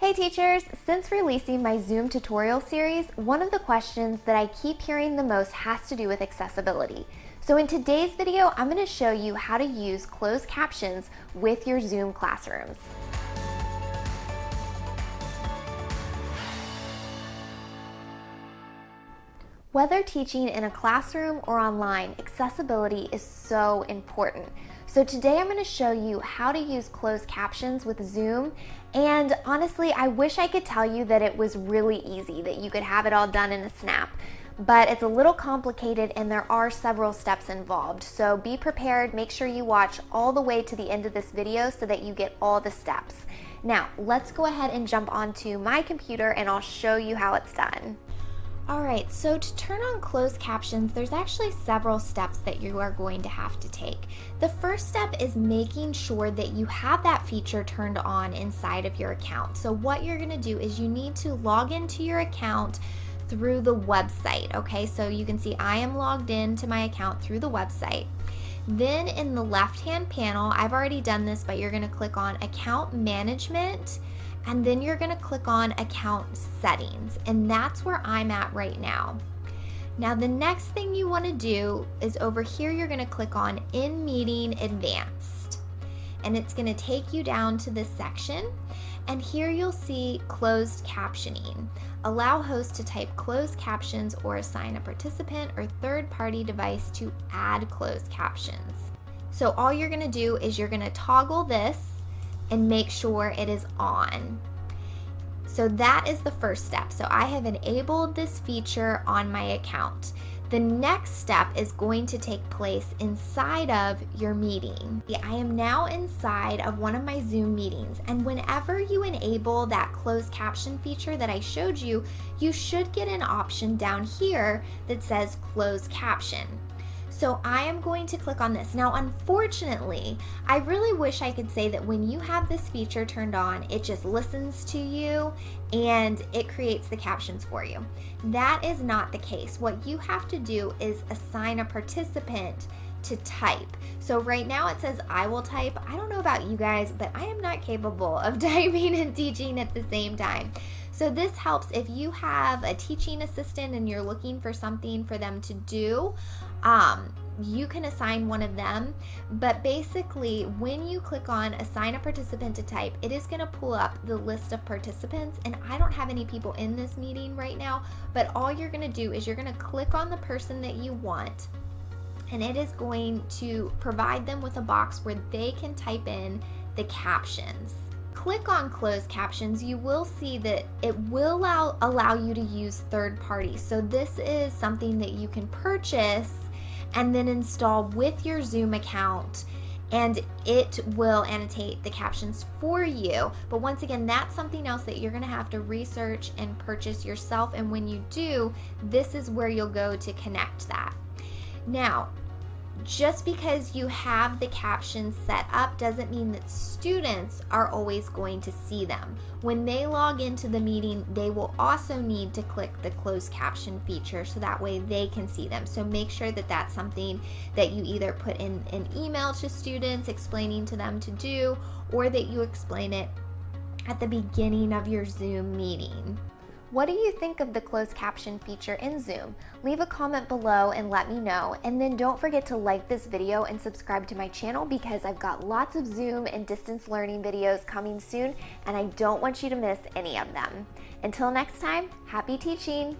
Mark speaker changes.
Speaker 1: Hey teachers! Since releasing my Zoom tutorial series, one of the questions that I keep hearing the most has to do with accessibility. So in today's video, I'm going to show you how to use closed captions with your Zoom classrooms. Whether teaching in a classroom or online, accessibility is so important. So today I'm going to show you how to use closed captions with Zoom, and honestly, I wish I could tell you that it was really easy, that you could have it all done in a snap, but it's a little complicated and there are several steps involved. So be prepared, make sure you watch all the way to the end of this video so that you get all the steps. Now, let's go ahead and jump onto my computer and I'll show you how it's done. Alright, so to turn on closed captions, there's actually several steps that you are going to have to take. The first step is making sure that you have that feature turned on inside of your account. So what you're going to do is you need to log into your account through the website, okay? So you can see I am logged into my account through the website. Then in the left-hand panel, I've already done this, but you're going to click on Account Management, and then you're going to click on Account Settings, and that's where I'm at right now. Now the next thing you want to do is over here you're going to click on In Meeting Advanced, and it's going to take you down to this section, and here you'll see Closed Captioning. Allow host to type closed captions or assign a participant or third-party device to add closed captions. So all you're going to do is you're going to toggle this and make sure it is on. So that is the first step. So I have enabled this feature on my account. The next step is going to take place inside of your meeting. I am now inside of one of my Zoom meetings, and whenever you enable that closed caption feature that I showed you, you should get an option down here that says closed caption. So I am going to click on this. Now, unfortunately, I really wish I could say that when you have this feature turned on, it just listens to you and it creates the captions for you. That is not the case. What you have to do is assign a participant to type. So right now it says I will type. I don't know about you guys, but I am not capable of typing and teaching at the same time. So this helps if you have a teaching assistant and you're looking for something for them to do. You can assign one of them, but basically when you click on assign a participant to type, it is going to pull up the list of participants, and I don't have any people in this meeting right now, but all you're going to do is you're going to click on the person that you want, and it is going to provide them with a box where they can type in the captions. Click on closed captions, you will see that it will allow you to use third parties. So this is something that you can purchase and then install with your Zoom account, and it will annotate the captions for you. But once again, that's something else that you're going to have to research and purchase yourself, and when you do, this is where you'll go to connect that. Now, just because you have the captions set up doesn't mean that students are always going to see them. When they log into the meeting, they will also need to click the closed caption feature so that way they can see them. So make sure that that's something that you either put in an email to students explaining to them to do, or that you explain it at the beginning of your Zoom meeting. What do you think of the closed caption feature in Zoom? Leave a comment below and let me know, and then don't forget to like this video and subscribe to my channel because I've got lots of Zoom and distance learning videos coming soon, and I don't want you to miss any of them. Until next time, happy teaching!